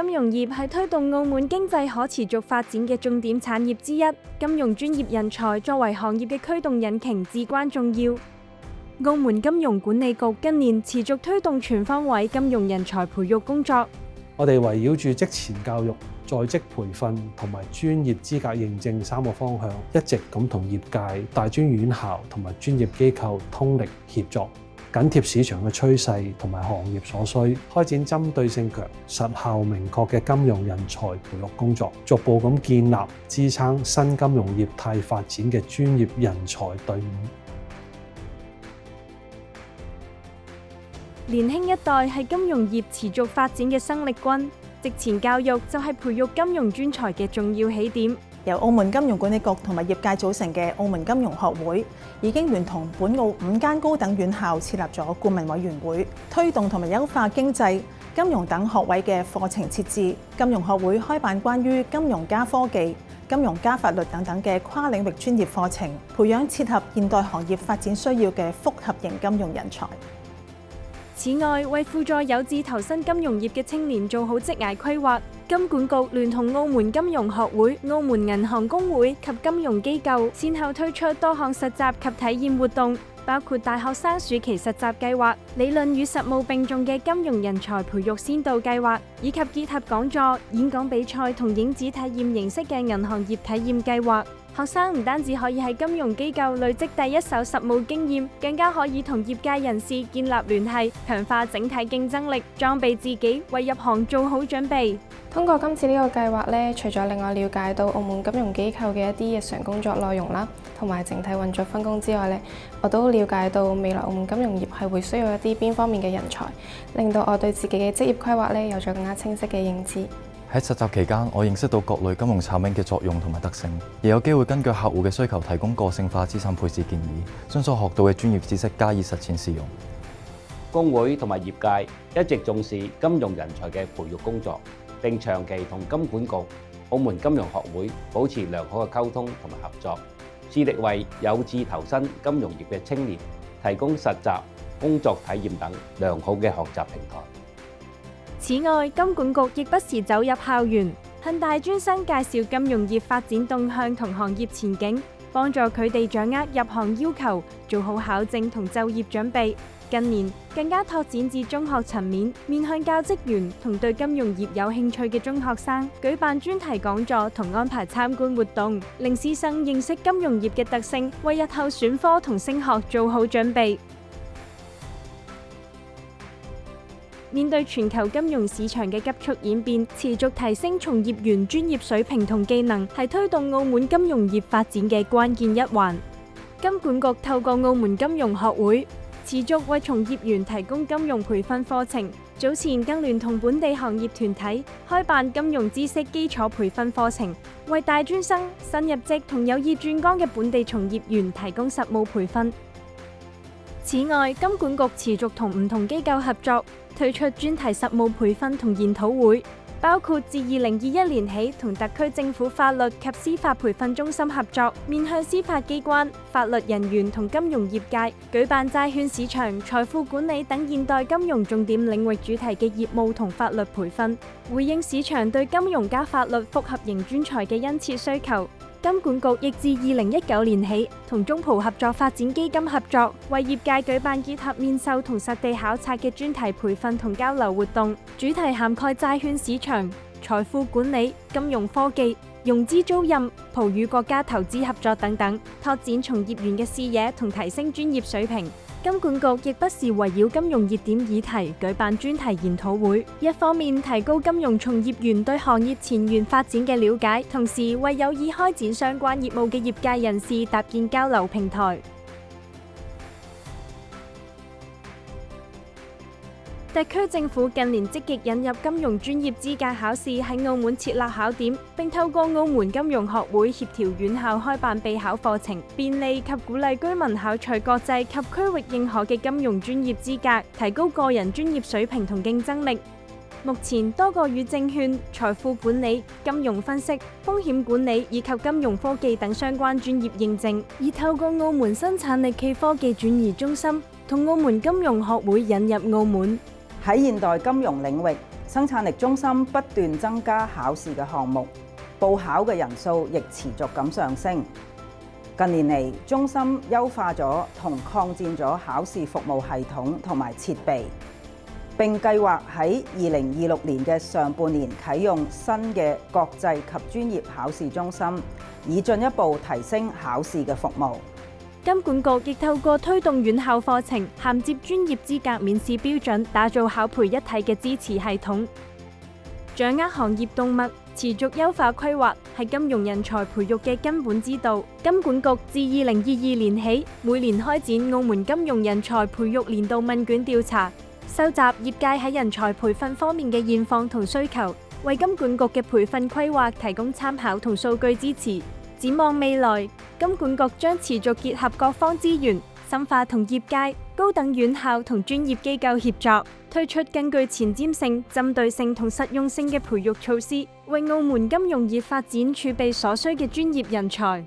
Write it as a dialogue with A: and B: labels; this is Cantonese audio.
A: 金融業係推動澳門經濟可持續發展嘅重點產業之一，金融專業人才作為行業嘅驅動引擎至關重要。澳門金融管理局近年持續推動全方位金融人才培育工作。
B: 我哋圍繞住職前教育、在職培訓同埋專業資格認證3個方向，一直咁同業界、大專院校同埋專業機構通力協作，緊貼市場嘅趨勢同埋行業所需，開展針對性強、實效明確嘅金融人才培育工作，逐步咁建立支撐新金融業態發展嘅專業人才隊伍。
A: 年輕一代係金融業持續發展嘅生力軍，職前教育就係培育金融專才嘅重要起點。
C: 由澳門金融管理局同埋業界組成嘅澳門金融學會，已經聯同本澳5間高等院校設立咗顧問委員會，推動同埋優化經濟、金融等學位嘅課程設置。金融學會開辦關於金融加科技、金融加法律等等嘅跨領域專業課程，培養切合現代行業發展需要嘅複合型金融人才。
A: 此外，為輔助有志投身金融業嘅青年做好職涯規劃，金管局聯同澳門金融學會、澳門銀行公會及金融機構，先後推出多項實習及體驗活動，包括大學生暑期實習計劃、理論與實務並重嘅金融人才培育先導計劃，以及結合講座、演講比賽同影子體驗形式嘅銀行業體驗計劃。學生唔單止可以喺金融機構累積第一手實務經驗，更加可以同業界人士建立聯繫，強化整體競爭力，裝備自己為入行做好準備。
D: 通過今次呢個計劃咧，除咗令我了解到澳門金融機構嘅一啲日常工作內容啦，同埋整體運作分工之外咧，我都了解到未來澳門金融業係會需要一啲邊方面嘅人才，令到我對自己嘅職業規劃咧有咗更加清晰嘅認知。
E: 喺實習期間，我認識到各類金融產品嘅作用同埋特性，亦有機會根據客戶嘅需求提供個性化資產配置建議，將所學到嘅專業知識加以實踐試用。
F: 工會同埋業界一直重視金融人才嘅培育工作，並長期同金管局、澳門金融學會保持良好嘅溝通同埋合作，致力為有志投身金融業嘅青年提供實習、工作體驗等良好嘅學習平台。
A: 此外，金管局亦不時走入校園，向大專生介紹金融業發展動向同行業前景，幫助佢哋掌握入行要求，做好考證同就業準備。近年更加拓展至中學層面，面向教職員同對金融業有興趣嘅中學生，舉辦專題講座同安排參觀活動，令師生認識金融業嘅特性，為日後選科同升學做好準備。面對全球金融市場嘅急速演變，持續提升從業員專業水平同技能，係推動澳門金融業發展嘅關鍵一環。金管局透過澳門金融學會，持續為從業員提供金融培訓課程。早前更聯同本地行業團體，開辦金融知識基礎培訓課程，為大專生、新入職同有意轉崗嘅本地從業員提供實務培訓。此外，金管局持續同唔同機構合作，推出專題實務培訓同研討會，包括自2021年起同特區政府法律及司法培訓中心合作，面向司法機關、法律人員同金融業界舉辦債券市場、財富管理等現代金融重點領域主題嘅業務同法律培訓，回應市場對金融加法律複合型專才嘅殷切需求。金管局亦自2019年起同中葡合作發展基金合作，為業界舉辦結合面授同實地考察嘅專題培訓同交流活動，主題涵蓋債券市場、財富管理、金融科技、融資租賃、葡與國家投資合作等等，拓展從業員嘅視野同提升專業水平。金管局亦不時圍繞金融熱點議題舉辦專題研討會，一方面提高金融從業員對行業前沿發展嘅了解，同時為有意開展相關業務嘅業界人士搭建交流平台。特區政府近年積極引入金融專業資格考試喺澳門設立考點，並透過澳門金融學會協調院校開辦備考課程，便利及鼓勵居民考取國際及區域認可嘅金融專業資格，提高個人專業水平同競爭力。目前多個與證券、財富管理、金融分析、風險管理以及金融科技等相關專業認證，而透過澳門生產力暨科技轉移中心同澳門金融學會引入澳門。
G: 喺現代金融領域，生產力中心不斷增加考試嘅項目，報考嘅人數亦持續咁上升。近年嚟，中心優化咗同擴展咗考試服務系統同埋設備，並計劃喺2026年嘅上半年啟用新嘅國際及專業考試中心，以進一步提升考試嘅服務。
A: 金管局亦透過推動院校課程銜接專業資格面試標準，打造考培一體嘅支持系統，掌握行業動脈，持續優化規劃係金融人才培育嘅根本之道。金管局自2022年起，每年開展澳門金融人才培育年度問卷調查，收集業界喺人才培訓方面嘅現況同需求，為金管局嘅培訓規劃提供參考同數據支持。展望未來，金管局將持續結合各方資源，深化同業界、高等院校同專業機構協作，推出更具前瞻性、針對性同實用性嘅培育措施，為澳門金融業發展儲備所需嘅專業人才。